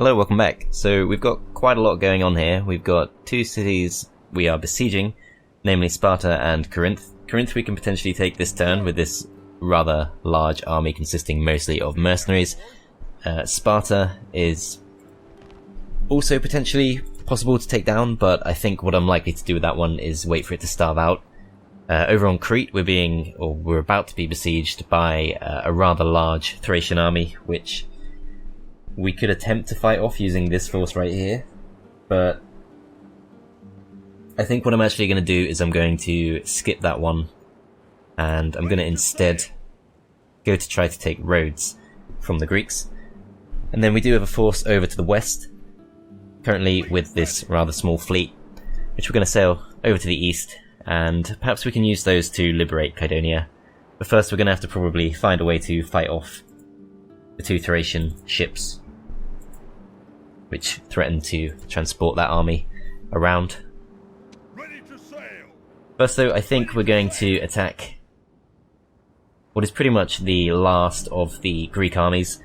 Hello, welcome back. So we've got quite a lot going on here. We've got two cities we are besieging, namely Sparta and Corinth. Corinth we can potentially take this turn with this rather large army consisting mostly of mercenaries. Sparta is also potentially possible to take down, but I think what I'm likely to do with that one is wait for it to starve out. Over on Crete we're about to be besieged by a rather large Thracian army, which we could attempt to fight off using this force right here, but I think what I'm actually going to do is I'm going to skip that one, and I'm going to instead go to try to take Rhodes from the Greeks. And then we do have a force over to the west, currently with this rather small fleet, which we're going to sail over to the east, and perhaps we can use those to liberate Kydonia. But first we're going to have to probably find a way to fight off the two Thracian ships which threaten to transport that army around. Ready to sail. First though, I think we're going to attack what is pretty much the last of the Greek armies.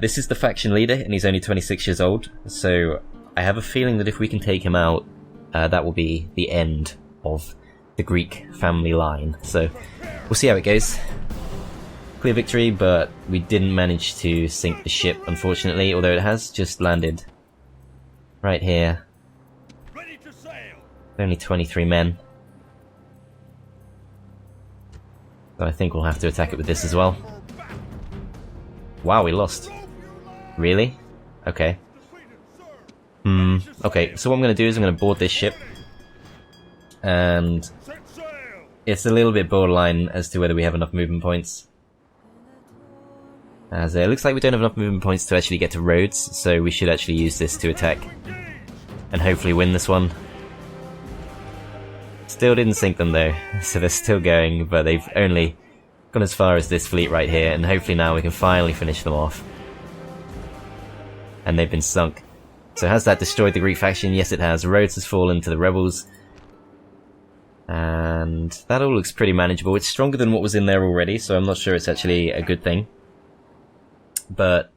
This is the faction leader, and he's only 26 years old, so I have a feeling that if we can take him out, that will be the end of the Greek family line. So we'll see how it goes. Clear victory, but we didn't manage to sink the ship, unfortunately, although it has just landed right here. Ready to sail. Only 23 men. So I think we'll have to attack it with this as well. Wow, we lost. Really? Okay. Okay, so what I'm going to do is I'm going to board this ship. And Set sail. it's a little bit borderline as to whether we have enough movement points. As it looks like we don't have enough movement points to actually get to Rhodes, so we should actually use this to attack and hopefully win this one. Still didn't sink them though, so they're still going, but they've only gone as far as this fleet right here, and hopefully now we can finally finish them off. And they've been sunk. So has that destroyed the Greek faction? Yes it has. Rhodes has fallen to the rebels. And that all looks pretty manageable. It's stronger than what was in there already, so I'm not sure it's actually a good thing. But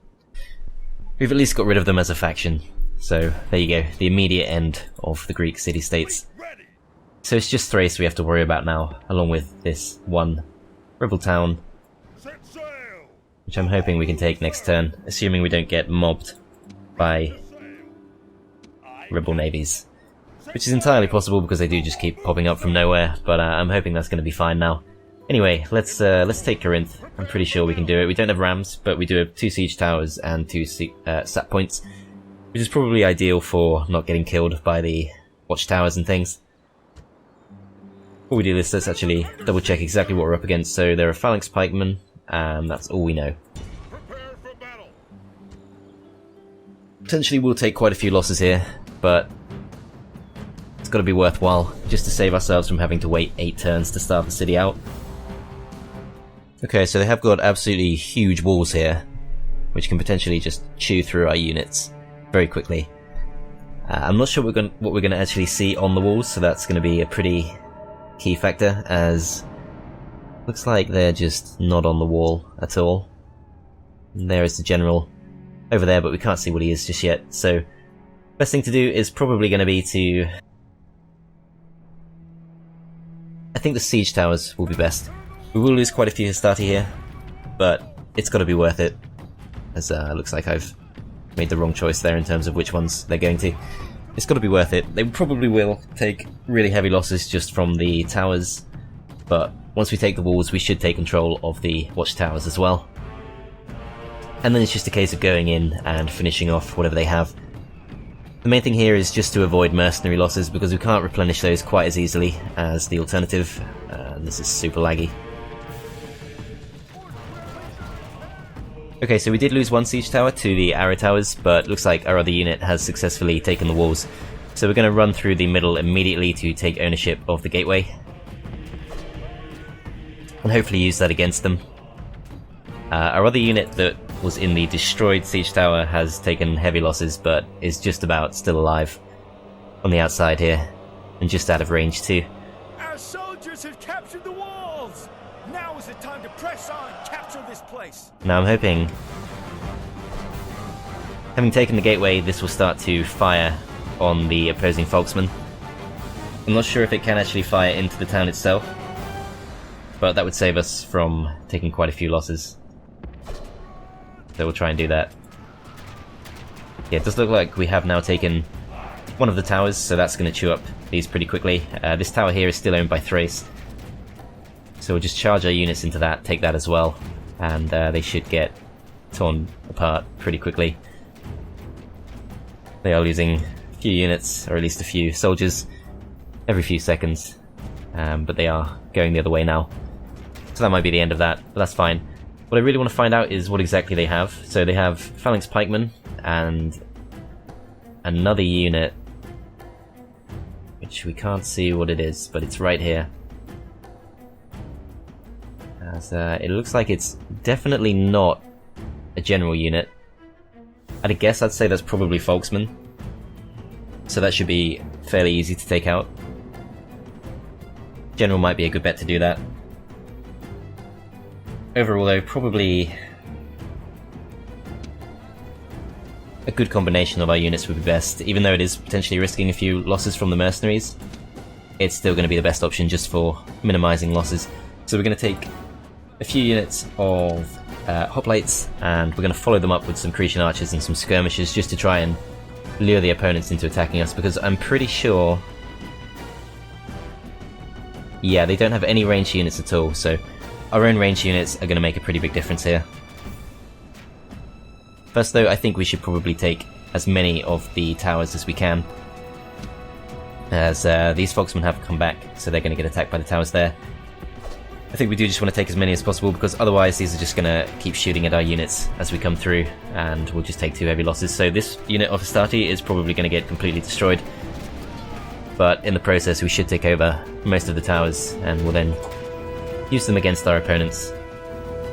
we've at least got rid of them as a faction. So there you go, the immediate end of the Greek city-states. Ready. So it's just Thrace we have to worry about now, along with this one rebel town, Set sail. which I'm hoping we can take next turn, assuming we don't get mobbed by rebel navies. Which is entirely possible because they do just keep popping up from nowhere, but I'm hoping that's going to be fine now. Anyway, let's take Corinth. I'm pretty sure we can do it. We don't have rams, but we do have 2 siege towers and 2 sap points, which is probably ideal for not getting killed by the watchtowers and things. Before we do this, let's actually double check exactly what we're up against. So there are phalanx pikemen, and that's all we know. Prepare for battle. Potentially we'll take quite a few losses here, but it's got to be worthwhile just to save ourselves from having to wait 8 turns to start the city out. Okay, so they have got absolutely huge walls here, which can potentially just chew through our units very quickly. I'm not sure what we're going to actually see on the walls, so that's going to be a pretty key factor, as looks like they're just not on the wall at all. And there is the general over there, but we can't see what he is just yet, so best thing to do is probably going to be to... I think the siege towers will be best. We will lose quite a few Hastati here, but it's got to be worth it, as looks like I've made the wrong choice there in terms of which ones they're going to. It's got to be worth it. They probably will take really heavy losses just from the towers, but once we take the walls we should take control of the watchtowers as well. And then it's just a case of going in and finishing off whatever they have. The main thing here is just to avoid mercenary losses, because we can't replenish those quite as easily as the alternative. This is super laggy. Okay, so we did lose 1 siege tower to the arrow towers, but looks like our other unit has successfully taken the walls. So we're going to run through the middle immediately to take ownership of the gateway, and hopefully use that against them. Our other unit that was in the destroyed siege tower has taken heavy losses, but is just about still alive on the outside here, and just out of range too. Our soldiers have captured the walls! Now is the time to press on and capture this place! Now I'm hoping Having taken the gateway, this will start to fire on the opposing Folksmen. I'm not sure if it can actually fire into the town itself, but that would save us from taking quite a few losses. So we'll try and do that. Yeah, it does look like we have now taken one of the towers, so that's going to chew up these pretty quickly. This tower here is still owned by Thrace, so we'll just charge our units into that, take that as well, and they should get torn apart pretty quickly. They are losing a few units, or at least a few soldiers, every few seconds, but they are going the other way now. So that might be the end of that, but that's fine. What I really want to find out is what exactly they have. So they have Phalanx Pikemen and another unit, which we can't see what it is, but it's right here. As, it looks like it's definitely not a general unit. At a guess, I'd say that's probably Folksmen. So that should be fairly easy to take out. General might be a good bet to do that. Overall though, probably a good combination of our units would be best. Even though it is potentially risking a few losses from the mercenaries, it's still going to be the best option just for minimizing losses. So we're going to take a few units of hoplites, and we're going to follow them up with some Cretan archers and some skirmishers just to try and lure the opponents into attacking us, because I'm pretty sure... yeah, they don't have any ranged units at all, so our own ranged units are going to make a pretty big difference here. First though, I think we should probably take as many of the towers as we can, as these Folksmen have come back, so they're going to get attacked by the towers there. I think we do just want to take as many as possible, because otherwise these are just going to keep shooting at our units as we come through, and we'll just take 2 heavy losses. So this unit of Astarte is probably going to get completely destroyed, but in the process we should take over most of the towers, and we'll then use them against our opponents,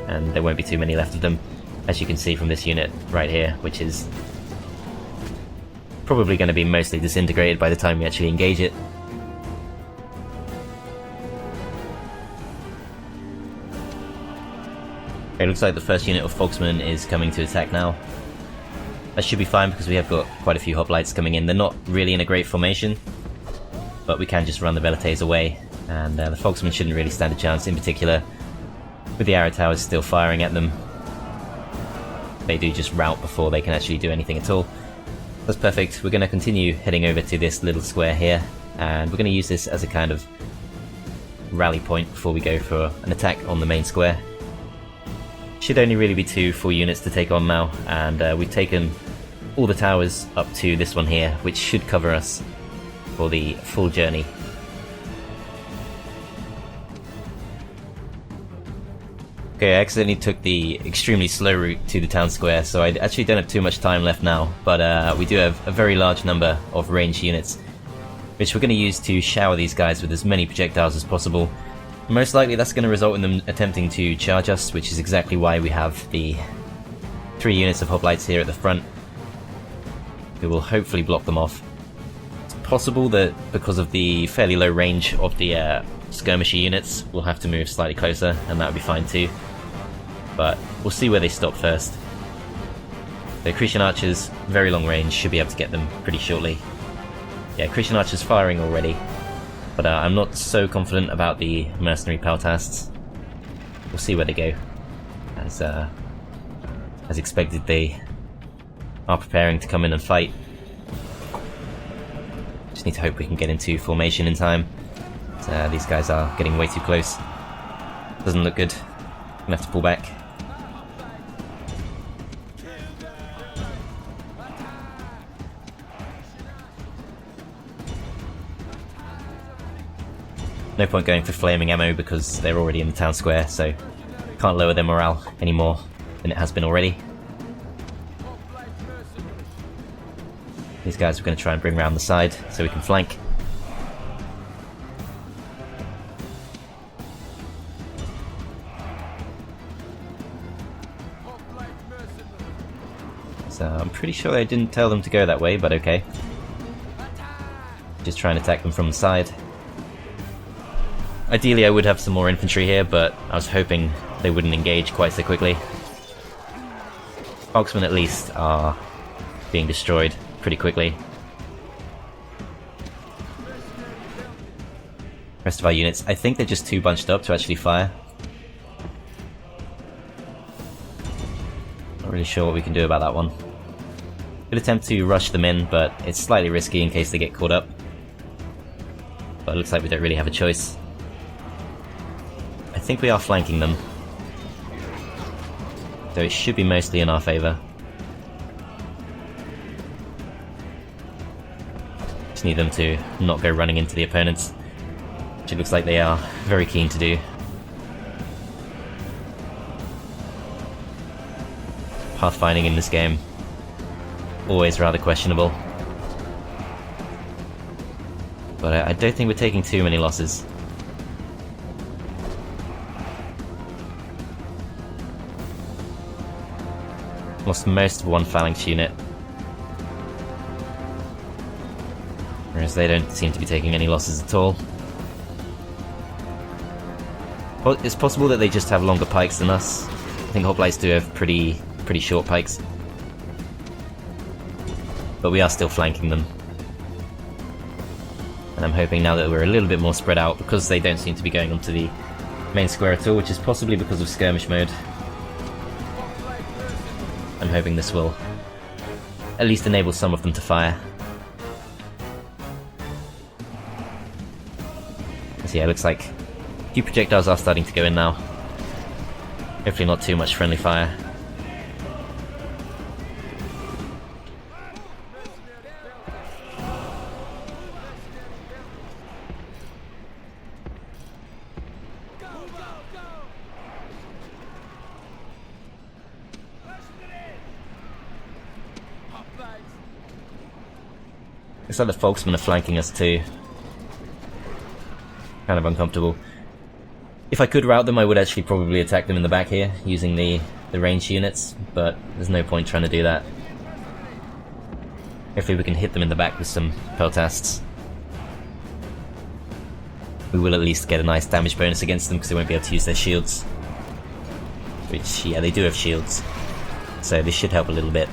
and there won't be too many left of them, as you can see from this unit right here, which is probably going to be mostly disintegrated by the time we actually engage it. It looks like the first unit of Folksmen is coming to attack now. That should be fine because we have got quite a few hoplites coming in. They're not really in a great formation, but we can just run the Velites away, and the Folksmen shouldn't really stand a chance, in particular with the arrow towers still firing at them. They do just rout before they can actually do anything at all. That's perfect. We're going to continue heading over to this little square here, and we're going to use this as a kind of rally point before we go for an attack on the main square. Should only really be 2 full units to take on now, and we've taken all the towers up to this one here, which should cover us for the full journey. Okay, I accidentally took the extremely slow route to the town square, so I actually don't have too much time left now, but we do have a very large number of ranged units, which we're going to use to shower these guys with as many projectiles as possible. Most likely that's going to result in them attempting to charge us, which is exactly why we have the 3 units of hoplites here at the front, who will hopefully block them off. It's possible that because of the fairly low range of the skirmisher units, we'll have to move slightly closer, and that would be fine too. But we'll see where they stop first. The Cretan archers, very long range, should be able to get them pretty shortly. Yeah, Cretan archers firing already. But I'm not so confident about the mercenary peltasts. We'll see where they go. As expected, they are preparing to come in and fight. Just need to hope we can get into formation in time. These guys are getting way too close. Doesn't look good. Gonna have to pull back. No point going for flaming ammo because they're already in the town square, so can't lower their morale any more than it has been already. These guys are going to try and bring around the side so we can flank. So I'm pretty sure they didn't tell them to go that way, but okay. Just try and attack them from the side. Ideally I would have some more infantry here, but I was hoping they wouldn't engage quite so quickly. Folksmen at least are being destroyed pretty quickly. Rest of our units, I think they're just too bunched up to actually fire. Not really sure what we can do about that one. Could attempt to rush them in, but it's slightly risky in case they get caught up. But it looks like we don't really have a choice. I think we are flanking them, so it should be mostly in our favour. Just need them to not go running into the opponents, which it looks like they are very keen to do. Pathfinding in this game, always rather questionable. But I don't think we're taking too many losses. Lost most of one phalanx unit, whereas they don't seem to be taking any losses at all. Well, it's possible that they just have longer pikes than us. I think hoplites do have pretty short pikes, but we are still flanking them. And I'm hoping now that we're a little bit more spread out, because they don't seem to be going onto the main square at all, which is possibly because of skirmish mode. I'm hoping this will at least enable some of them to fire. So yeah, it looks like a few projectiles are starting to go in now. Hopefully not too much friendly fire. Looks like the Folksmen are flanking us too. Kind of uncomfortable. If I could rout them, I would actually probably attack them in the back here, using the ranged units, but there's no point trying to do that. Hopefully we can hit them in the back with some peltasts. We will at least get a nice damage bonus against them, because they won't be able to use their shields. Which, yeah, they do have shields, so this should help a little bit.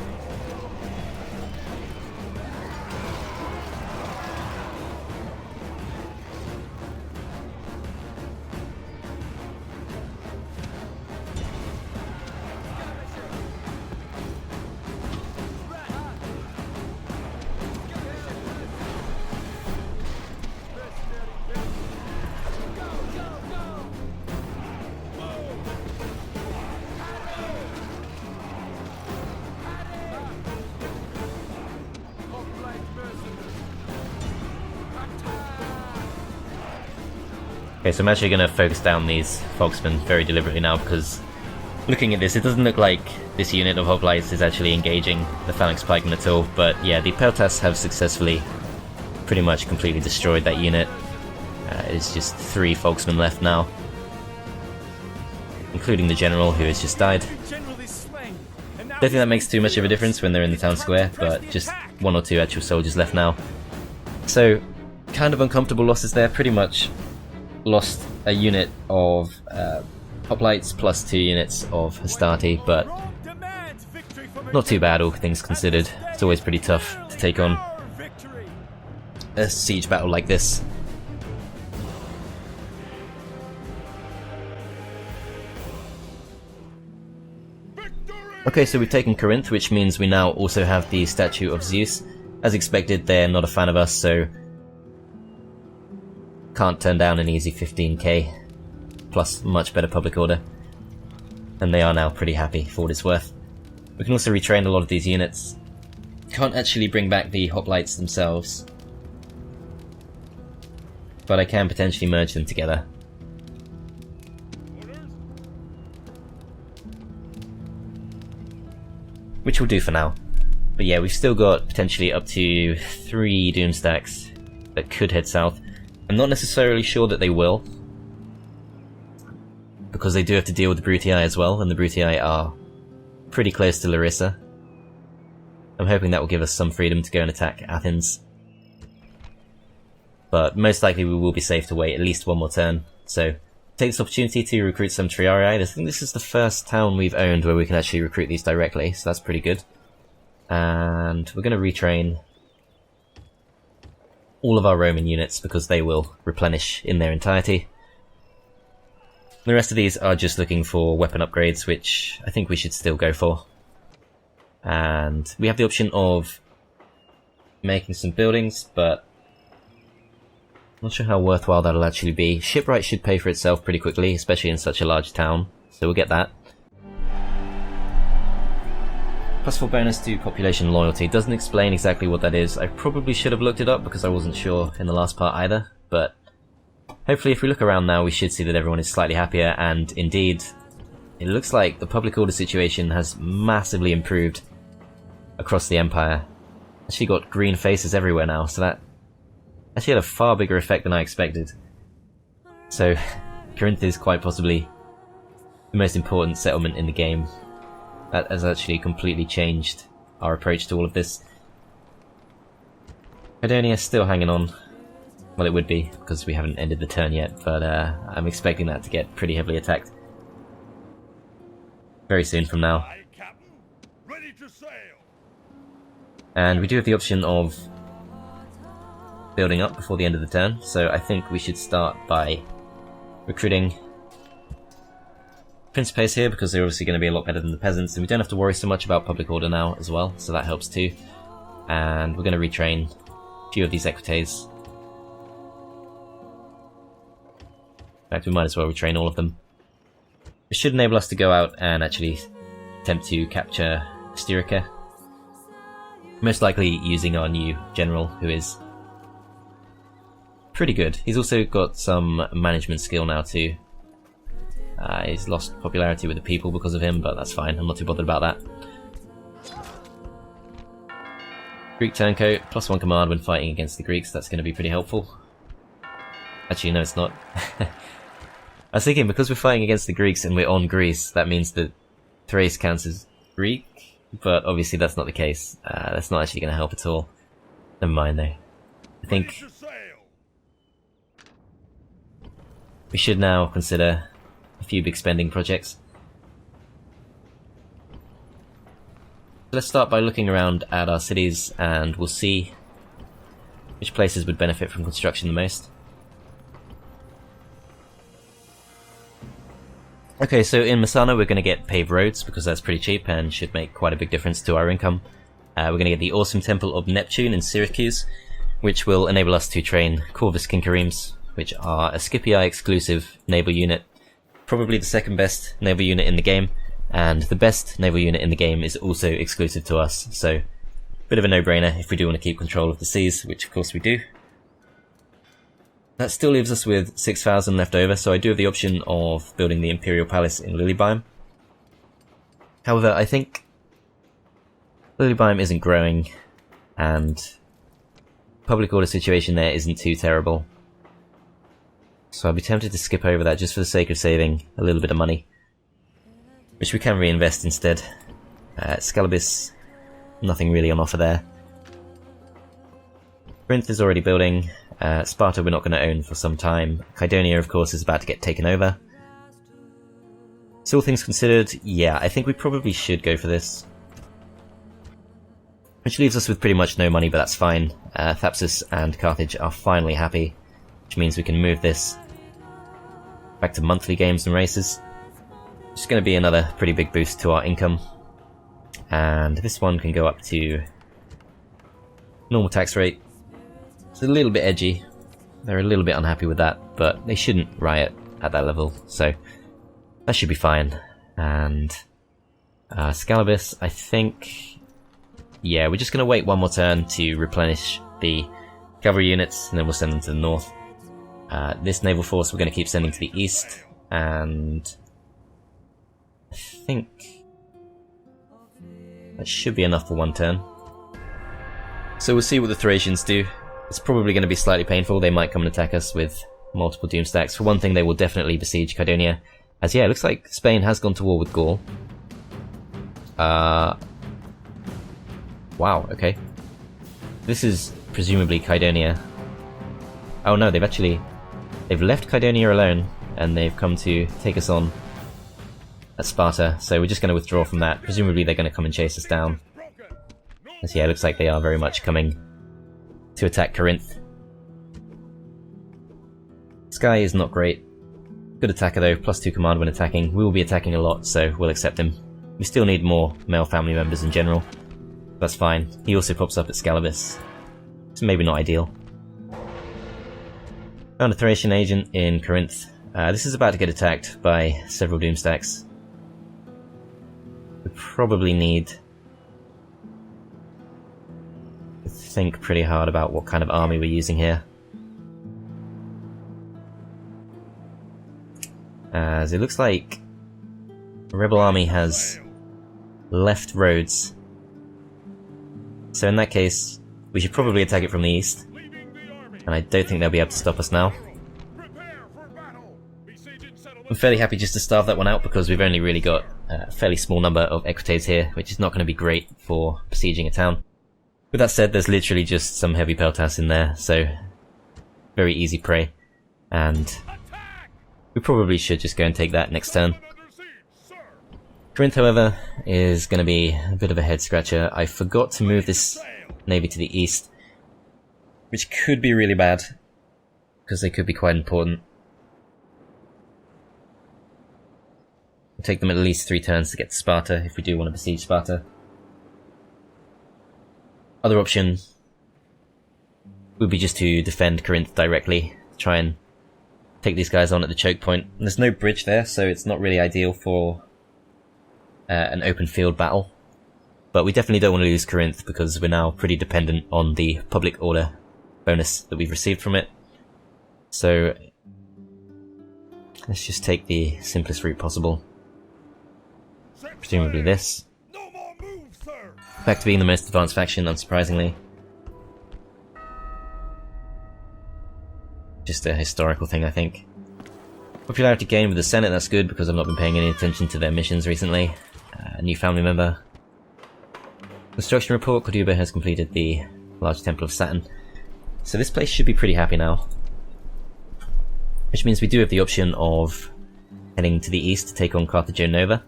Okay, so I'm actually going to focus down these Folksmen very deliberately now, because looking at this, it doesn't look like this unit of hoplites is actually engaging the phalanx pikemen at all, but yeah, the peltasts have successfully pretty much completely destroyed that unit. It's just 3 Folksmen left now, including the general, who has just died. Don't think that makes too much of a difference when they're in the town square, but just 1 or 2 actual soldiers left now. So, kind of uncomfortable losses there, pretty much. Lost a unit of hoplites plus 2 units of Hastati, but not too bad all things considered. It's always pretty tough to take on a siege battle like this. Okay, so we've taken Corinth, which means we now also have the Statue of Zeus. As expected, they're not a fan of us, so can't turn down an easy 15k, plus much better public order. And they are now pretty happy, for what it's worth. We can also retrain a lot of these units. Can't actually bring back the hoplites themselves, but I can potentially merge them together. Which will do for now. But yeah, we've still got potentially up to 3 Doom stacks that could head south. I'm not necessarily sure that they will, because they do have to deal with the Brutii as well, and the Brutii are pretty close to Larissa. I'm hoping that will give us some freedom to go and attack Athens. But most likely we will be safe to wait at least 1 more turn, so take this opportunity to recruit some Triarii. I think this is the first town we've owned where we can actually recruit these directly, so that's pretty good. And we're going to retrain all of our Roman units because they will replenish in their entirety. The rest of these are just looking for weapon upgrades, which I think we should still go for. And we have the option of making some buildings, but I'm not sure how worthwhile that'll actually be. Shipwright should pay for itself pretty quickly, especially in such a large town, so we'll get that. +4 bonus to population loyalty. Doesn't explain exactly what that is. I probably should have looked it up because I wasn't sure in the last part either, but hopefully if we look around now we should see that everyone is slightly happier, and indeed it looks like the public order situation has massively improved across the empire. Actually got green faces everywhere now, so that actually had a far bigger effect than I expected. So Corinth is quite possibly the most important settlement in the game. That has actually completely changed our approach to all of this. Cydonia still hanging on. Well, it would be, because we haven't ended the turn yet, but I'm expecting that to get pretty heavily attacked very soon from now. Aye, Captain. Ready to sail. And we do have the option of building up before the end of the turn, so I think we should start by recruiting Principes here, because they're obviously going to be a lot better than the peasants, and we don't have to worry so much about public order now as well, so that helps too. And we're going to retrain a few of these equites. In fact, we might as well retrain all of them. It should enable us to go out and actually attempt to capture Styrica. Most likely using our new general, who is pretty good. He's also got some management skill now too. He's lost popularity with the people because of him, but that's fine. I'm not too bothered about that. Greek turncoat, +1 command when fighting against the Greeks. That's going to be pretty helpful. Actually, no, it's not. I was thinking, because we're fighting against the Greeks and we're on Greece, that means that Thrace counts as Greek, but obviously that's not the case. That's not actually going to help at all. Never mind, though. I think Ready to sail. we should now consider a few big spending projects. Let's start by looking around at our cities, and we'll see which places would benefit from construction the most. Okay, so in Messana we're going to get paved roads, because that's pretty cheap and should make quite a big difference to our income. We're going to get the awesome Temple of Neptune in Syracuse, which will enable us to train Corvus Kincaremes, which are a Scipii exclusive naval unit. Probably the second best naval unit in the game, and the best naval unit in the game is also exclusive to us, so bit of a no-brainer if we do want to keep control of the seas, which of course we do. That still leaves us with 6,000 left over, so I do have the option of building the Imperial Palace in Lilybaeum. However, I think Lilybaeum isn't growing, and public order situation there isn't too terrible. So I'd be tempted to skip over that just for the sake of saving a little bit of money, which we can reinvest instead. Scalabus, nothing really on offer there. Corinth is already building. Sparta we're not going to own for some time. Cydonia, of course, is about to get taken over. So all things considered, yeah, I think we probably should go for this. Which leaves us with pretty much no money, but that's fine. Thapsus and Carthage are finally happy, which means we can move this back to monthly games and races. It's going to be another pretty big boost to our income. And this one can go up to normal tax rate. It's a little bit edgy. They're a little bit unhappy with that, but they shouldn't riot at that level, so that should be fine. And Scalabus, I think, yeah, we're just going to wait one more turn to replenish the cavalry units, and then we'll send them to the north. This naval force we're going to keep sending to the east, and I think that should be enough for one turn. So we'll see what the Thracians do. It's probably going to be slightly painful. They might come and attack us with multiple doom stacks. For one thing, they will definitely besiege Cydonia. As yeah, it looks like Spain has gone to war with Gaul. Wow, okay. This is presumably Cydonia. Oh no, they've left Cydonia alone, and they've come to take us on at Sparta, so we're just going to withdraw from that. Presumably they're going to come and chase us down. As yeah, it looks like they are very much coming to attack Corinth. Sky is not great. Good attacker though, +2 command when attacking. We will be attacking a lot, so we'll accept him. We still need more male family members in general. That's fine. He also pops up at Scalibus. It's maybe not ideal. Found a Thracian agent in Corinth. This is about to get attacked by several Doomstacks. We probably need to think pretty hard about what kind of army we're using here. As it looks like the Rebel army has left Rhodes. So in that case, we should probably attack it from the east. And I don't think they'll be able to stop us now. I'm fairly happy just to starve that one out because we've only really got a fairly small number of equites here, which is not going to be great for besieging a town. With that said, there's literally just some heavy peltasts in there, so very easy prey. And we probably should just go and take that next turn. Corinth, however, is going to be a bit of a head scratcher. I forgot to move this navy to the east, which could be really bad, because they could be quite important. It'll take them at least 3 turns to get to Sparta, if we do want to besiege Sparta. Other option would be just to defend Corinth directly, try and take these guys on at the choke point. And there's no bridge there, so it's not really ideal for an open field battle. But we definitely don't want to lose Corinth, because we're now pretty dependent on the public order bonus that we've received from it. So let's just take the simplest route possible. Presumably this. Back to being the most advanced faction, unsurprisingly. Just a historical thing, I think. Popularity gain with the Senate, that's good, because I've not been paying any attention to their missions recently. A new family member. Construction report, Corduba has completed the large temple of Saturn. So this place should be pretty happy now. Which means we do have the option of heading to the east to take on Carthagena Nova.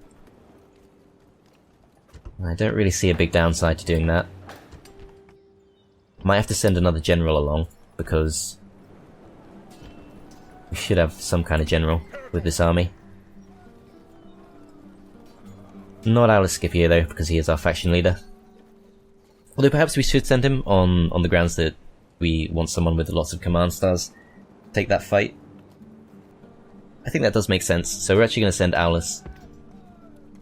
I don't really see a big downside to doing that. Might have to send another general along, because we should have some kind of general with this army. Not Aulus Scipii though, because he is our faction leader. Although perhaps we should send him on the grounds that we want someone with lots of command stars to take that fight. I think that does make sense, so we're actually going to send Aulus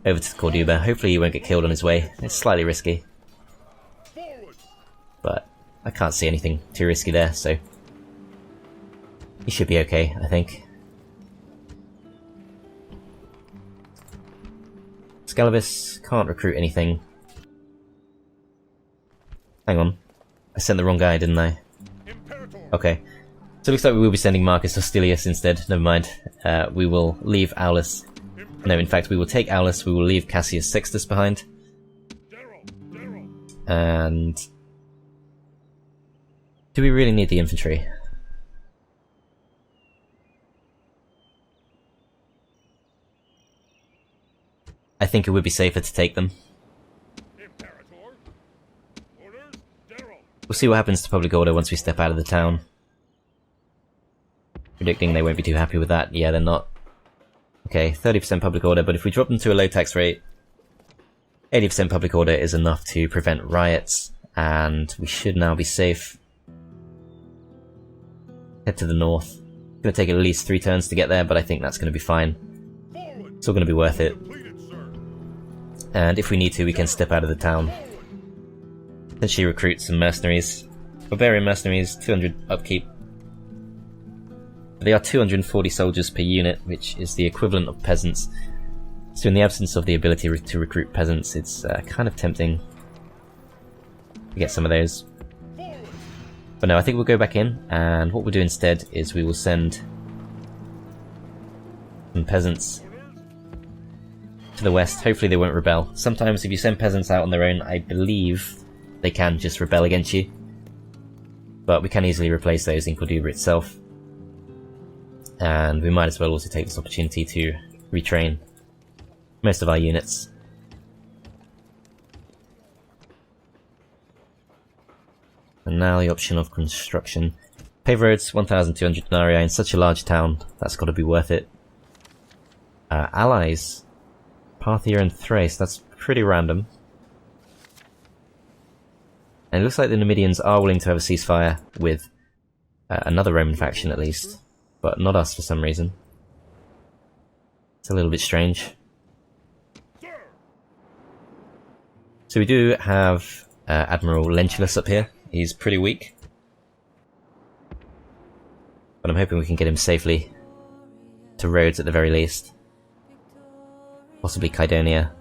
over to Corduba. Hopefully he won't get killed on his way. It's slightly risky, but I can't see anything too risky there, so he should be okay, I think. Scalibus can't recruit anything. Hang on. I sent the wrong guy, didn't I? Okay. So it looks like we will be sending Marcus Hostilius instead. Never mind. We will leave Aulus. No, in fact, we will take Aulus. We will leave Cassius Sextus behind. And do we really need the infantry? I think it would be safer to take them. We'll see what happens to public order once we step out of the town. Predicting they won't be too happy with that. Yeah, they're not. Okay, 30% public order, but if we drop them to a low tax rate, 80% public order is enough to prevent riots, and we should now be safe. Head to the north. It's going to take at least 3 turns to get there, but I think that's going to be fine. It's all going to be worth it. And if we need to, we can step out of the town. Potentially recruit some mercenaries. Barbarian mercenaries, 200 upkeep. They are 240 soldiers per unit, which is the equivalent of peasants. So in the absence of the ability to recruit peasants, it's kind of tempting to get some of those. But no, I think we'll go back in, and what we'll do instead is we will send some peasants to the west. Hopefully they won't rebel. Sometimes if you send peasants out on their own, I believe they can just rebel against you. But we can easily replace those in Corduba itself. And we might as well also take this opportunity to retrain most of our units. And now the option of construction. Pave roads, 1,200 denarii in such a large town. That's got to be worth it. Allies. Parthia and Thrace. That's pretty random. And it looks like the Numidians are willing to have a ceasefire with another Roman faction at least. But not us for some reason. It's a little bit strange. So we do have Admiral Lentulus up here. He's pretty weak. But I'm hoping we can get him safely to Rhodes at the very least. Possibly Kydonia.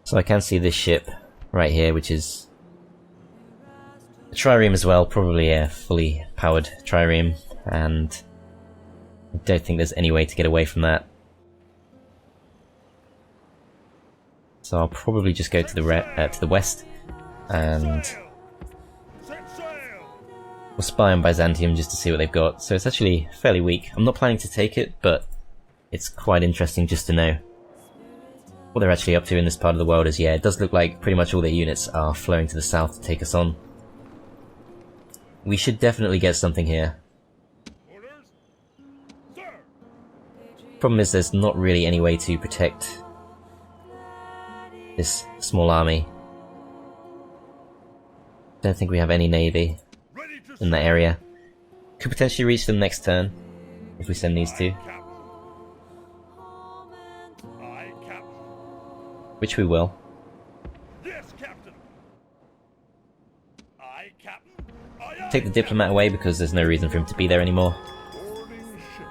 So I can see this ship right here, which is a trireme as well, probably a fully powered trireme, and I don't think there's any way to get away from that. So I'll probably just go to the west, and we'll spy on Byzantium just to see what they've got. So it's actually fairly weak. I'm not planning to take it, but it's quite interesting just to know what they're actually up to in this part of the world. Is yeah, it does look like pretty much all their units are flowing to the south to take us on. We should definitely get something here. Problem is there's not really any way to protect this small army. Don't think we have any navy in that area. Could potentially reach them next turn if we send these two. Which we will. Yes, Captain. Aye, Captain. Take the diplomat away because there's no reason for him to be there anymore. Boarding ship.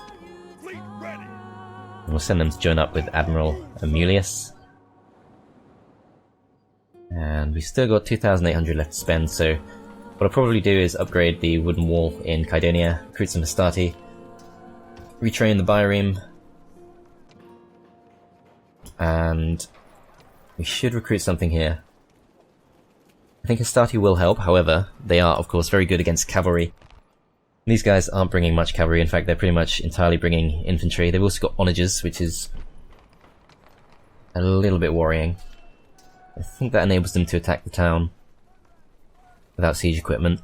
Fleet ready. And we'll send them to join up with Admiral Amulius. And we've still got 2,800 left to spend, so what I'll probably do is upgrade the wooden wall in Kydonia, recruit some Hastati, retrain the Bireme, and we should recruit something here. I think Hastati will help, however, they are of course very good against cavalry. These guys aren't bringing much cavalry, in fact they're pretty much entirely bringing infantry. They've also got onagers, which is a little bit worrying. I think that enables them to attack the town without siege equipment.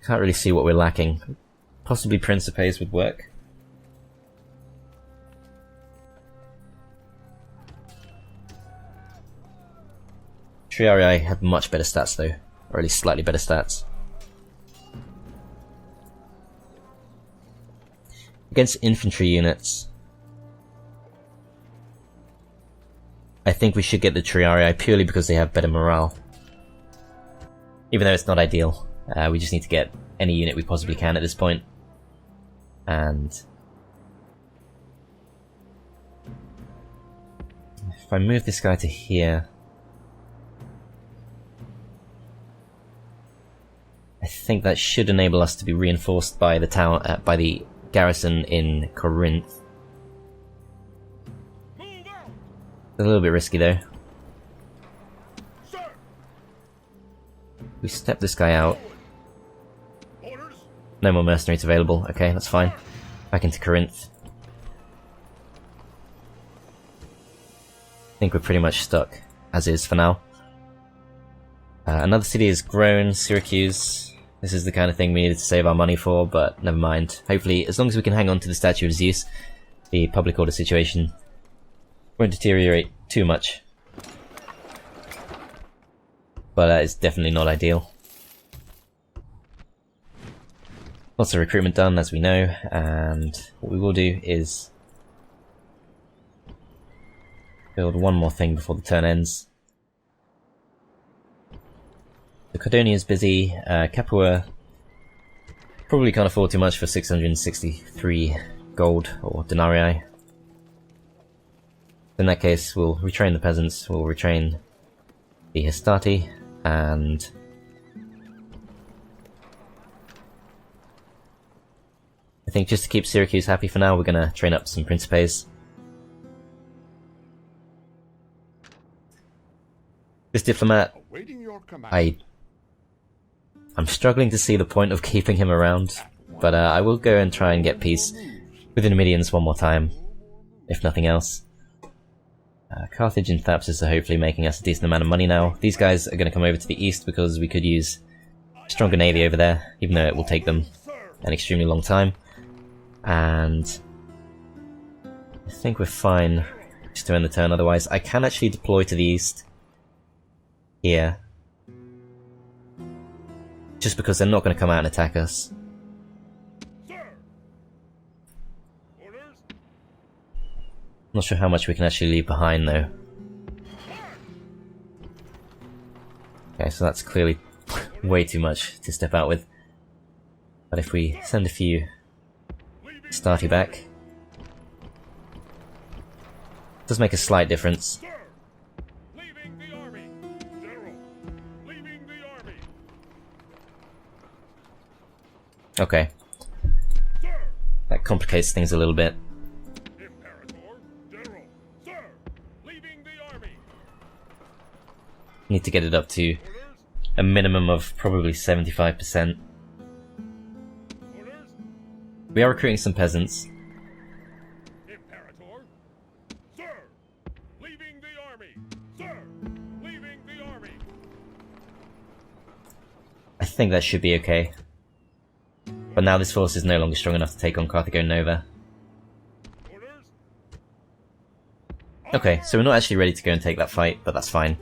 Can't really see what we're lacking. Possibly Principes would work. Triarii have much better stats though, or at least slightly better stats. Against infantry units, I think we should get the Triarii purely because they have better morale. Even though it's not ideal, we just need to get any unit we possibly can at this point. And if I move this guy to here, I think that should enable us to be reinforced by the town, by the garrison in Corinth. A little bit risky though. Sir. We step this guy out. Orders. No more mercenaries available. Okay, that's fine. Back into Corinth. I think we're pretty much stuck as is for now. Another city has grown, Syracuse. This is the kind of thing we needed to save our money for, but never mind. Hopefully, as long as we can hang on to the Statue of Zeus, the public order situation won't deteriorate too much. But that is definitely not ideal. Lots of recruitment done, as we know, and what we will do is build one more thing before the turn ends. The Kydonia is busy. Capua probably can't afford too much for 663 gold or denarii. In that case, we'll retrain the peasants, we'll retrain the Hastati, and I think just to keep Syracuse happy for now, we're gonna train up some Principes. This diplomat, Awaiting your command. I'm struggling to see the point of keeping him around, but I will go and try and get peace with the Numidians one more time, if nothing else. Carthage and Thapsus are hopefully making us a decent amount of money now. These guys are going to come over to the east because we could use a stronger navy over there, even though it will take them an extremely long time. And I think we're fine just to end the turn otherwise. I can actually deploy to the east here, just because they're not going to come out and attack us. Not sure how much we can actually leave behind though. Okay, so that's clearly way too much to step out with. But if we send a few Stati back, it does make a slight difference. Leaving the army. General, leaving the army. Okay. That complicates things a little bit. Need to get it up to a minimum of probably 75%. We are recruiting some peasants. Imperator. Sir, leaving the army. Sir, leaving the army. I think that should be okay. But now this force is no longer strong enough to take on Carthago Nova. Orders. Okay, so we're not actually ready to go and take that fight, but that's fine.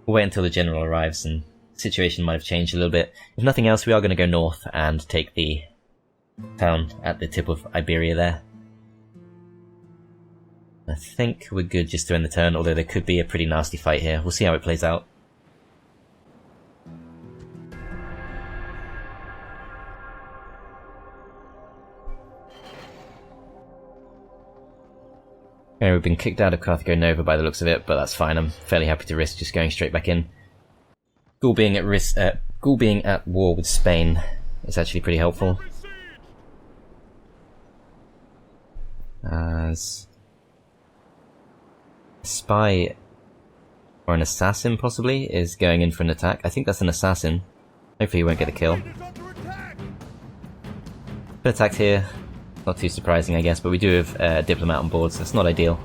We'll wait until the general arrives and the situation might have changed a little bit. If nothing else, we are going to go north and take the town at the tip of Iberia there. I think we're good just to end the turn, although there could be a pretty nasty fight here. We'll see how it plays out. Okay, we've been kicked out of Carthago Nova by the looks of it, but that's fine. I'm fairly happy to risk just going straight back in. Gaul being at war with Spain is actually pretty helpful. As a spy or an assassin possibly is going in for an attack. I think that's an assassin. Hopefully he won't get a kill. Been attacked here. Not too surprising, I guess, but we do have a diplomat on board, so it's not ideal.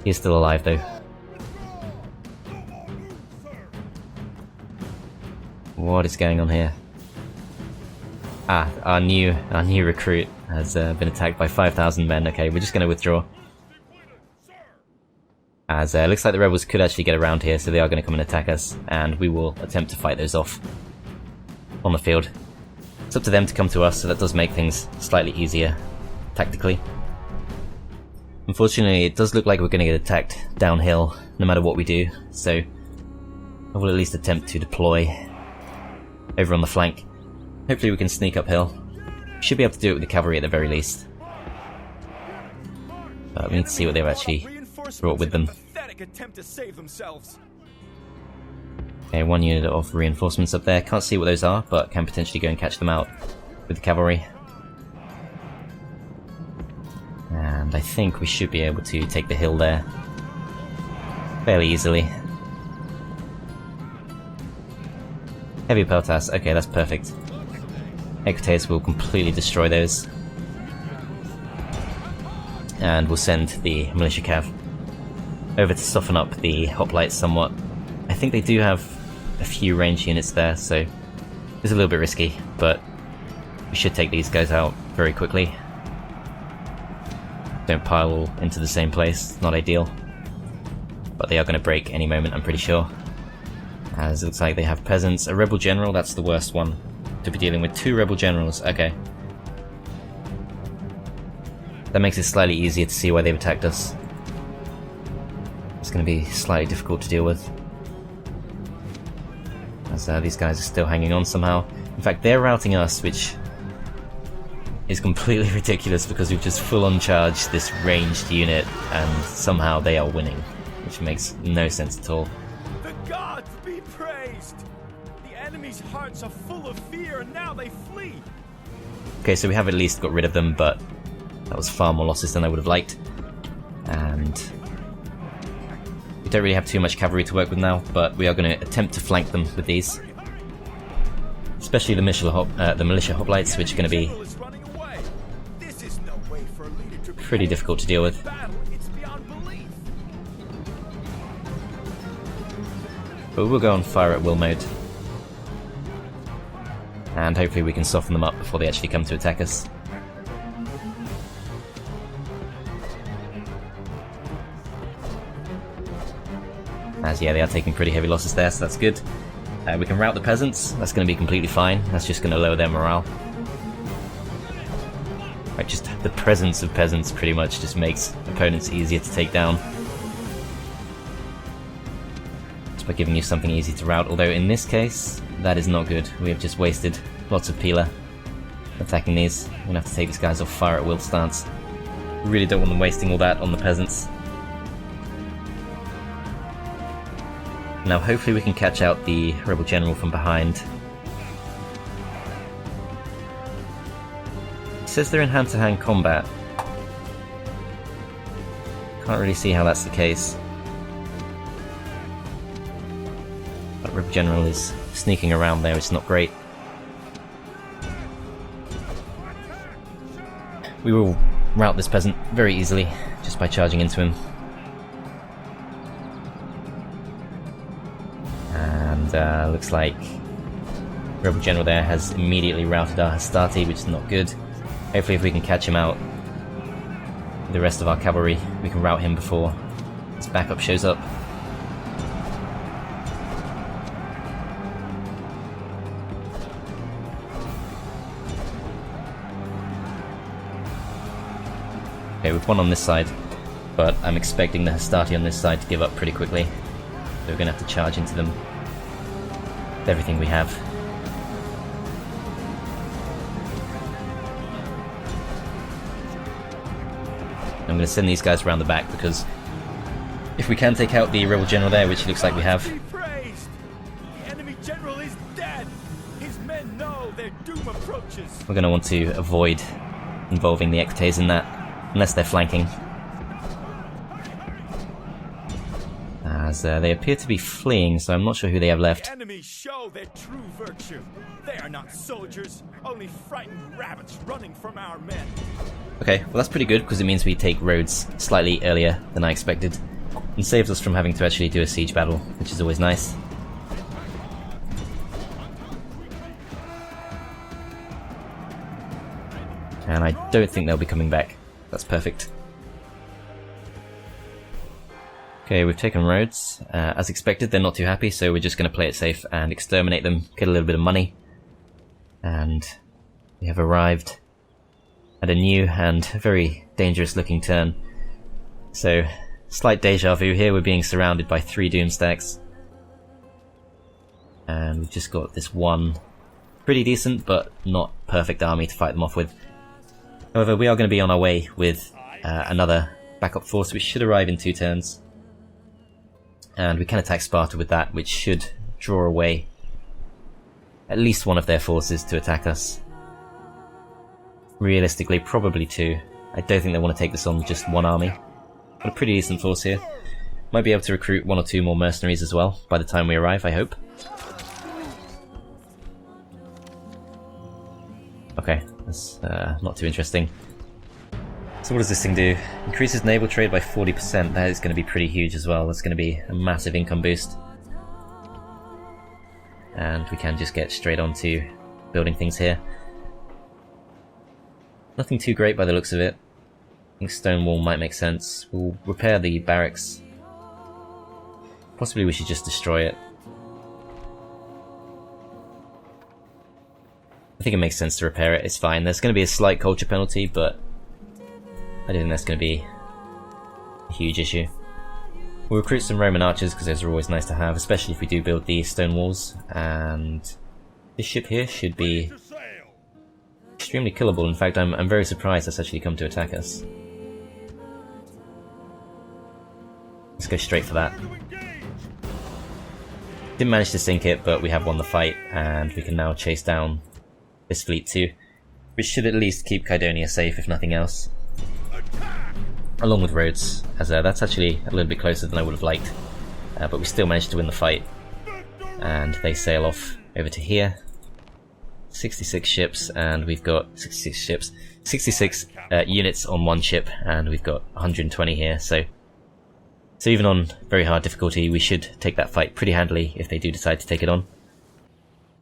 He is still alive, though. What is going on here? Ah, our new recruit has been attacked by 5,000 men. Okay, we're just going to withdraw. As it looks like the rebels could actually get around here, so they are going to come and attack us, and we will attempt to fight those off on the field. It's up to them to come to us, so that does make things slightly easier, tactically. Unfortunately, it does look like we're going to get attacked downhill, no matter what we do, so I will at least attempt to deploy over on the flank. Hopefully we can sneak uphill. We should be able to do it with the cavalry at the very least. But we need to see what they've actually brought with them. Okay, one unit of reinforcements up there. Can't see what those are, but can potentially go and catch them out with the cavalry. And I think we should be able to take the hill there fairly easily. Heavy peltas, okay, that's perfect. Equites will completely destroy those. And we'll send the militia cav over to soften up the hoplites somewhat. I think they do have a few range units there, so it's a little bit risky, but we should take these guys out very quickly. Don't pile all into the same place, not ideal. But they are going to break any moment, I'm pretty sure. As it looks like they have peasants. A rebel general, that's the worst one to be dealing with. 2 rebel generals, okay. That makes it slightly easier to see why they've attacked us. It's going to be slightly difficult to deal with. As these guys are still hanging on somehow. In fact, they're routing us, which is completely ridiculous because we've just full-on charged this ranged unit and somehow they are winning, which makes no sense at all. The gods be praised! The enemy's hearts are full of fear and now they flee! Okay, so we have at least got rid of them, but that was far more losses than I would have liked. And we don't really have too much cavalry to work with now, but we are going to attempt to flank them with these. Especially the militia hoplites, which are going to be pretty difficult to deal with. but we'll go on fire at will mode. And hopefully we can soften them up before they actually come to attack us. As yeah, they are taking pretty heavy losses there, so that's good. We can rout the peasants, that's going to be completely fine, that's just going to lower their morale. Like, just the presence of peasants pretty much just makes opponents easier to take down. Just by giving you something easy to rout, although in this case, that is not good. We have just wasted lots of peeler attacking these. We're going to have to take these guys off fire at will stance. Really don't want them wasting all that on the peasants. Now hopefully we can catch out the rebel general from behind. It says they're in hand-to-hand combat. Can't really see how that's the case. That rebel general is sneaking around there, it's not great. We will rout this peasant very easily, just by charging into him. And looks like rebel general there has immediately routed our hastati, which is not good. Hopefully if we can catch him out with the rest of our cavalry, we can rout him before his backup shows up. Okay, we've won on this side, but I'm expecting the hastati on this side to give up pretty quickly. So we're going to have to charge into them with everything we have. I'm going to send these guys around the back because if we can take out the rebel general there, which it looks like we have, the enemy general is dead. His men know their doom approaches. we're going to want to avoid involving the Ectes in that, unless they're flanking. As they appear to be fleeing, so I'm not sure who they have left. The enemies show their true virtue. They are not soldiers, only frightened rabbits running from our men. Okay, well that's pretty good, because it means we take Rhodes slightly earlier than I expected, and saves us from having to actually do a siege battle, which is always nice. And I don't think they'll be coming back. That's perfect. Okay, we've taken Rhodes. As expected, they're not too happy, so we're just going to play it safe and exterminate them, get a little bit of money. And we have arrived at a new and very dangerous looking turn. So, slight deja vu here, we're being surrounded by 3 doom stacks. And we've just got this one pretty decent but not perfect army to fight them off with. However, we are going to be on our way with another backup force which should arrive in 2 turns. And we can attack Sparta with that, which should draw away at least one of their forces to attack us. Realistically, probably 2. I don't think they want to take this on just 1 army. Got a pretty decent force here. Might be able to recruit 1 or 2 more mercenaries as well by the time we arrive, I hope. Okay, that's not too interesting. So what does this thing do? Increases naval trade by 40%. That is going to be pretty huge as well. That's going to be a massive income boost. And we can just get straight on to building things here. Nothing too great by the looks of it. I think stone wall might make sense. We'll repair the barracks. Possibly we should just destroy it. I think it makes sense to repair it. It's fine. There's going to be a slight culture penalty, but I don't think that's going to be a huge issue. We'll recruit some Roman archers because those are always nice to have, especially if we do build the stone walls. And this ship here should be extremely killable. In fact, I'm very surprised that's actually come to attack us. Let's go straight for that. Didn't manage to sink it, but we have won the fight, and we can now chase down this fleet too, which should at least keep Kydonia safe, if nothing else. Along with Rhodes, as that's actually a little bit closer than I would have liked, but we still managed to win the fight. And they sail off over to here. 66 ships, and we've got 66 units on 1 ship, and we've got 120 here, so So even on very hard difficulty, we should take that fight pretty handily if they do decide to take it on.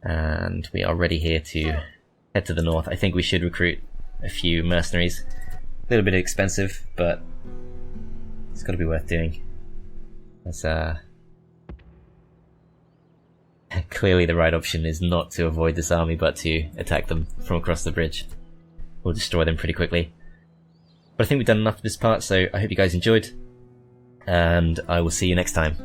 And we are ready here to head to the north. I think we should recruit a few mercenaries. A little bit expensive, but it's got to be worth doing. That's clearly the right option is not to avoid this army, but to attack them from across the bridge. We'll destroy them pretty quickly. But I think we've done enough of this part, so I hope you guys enjoyed, and I will see you next time.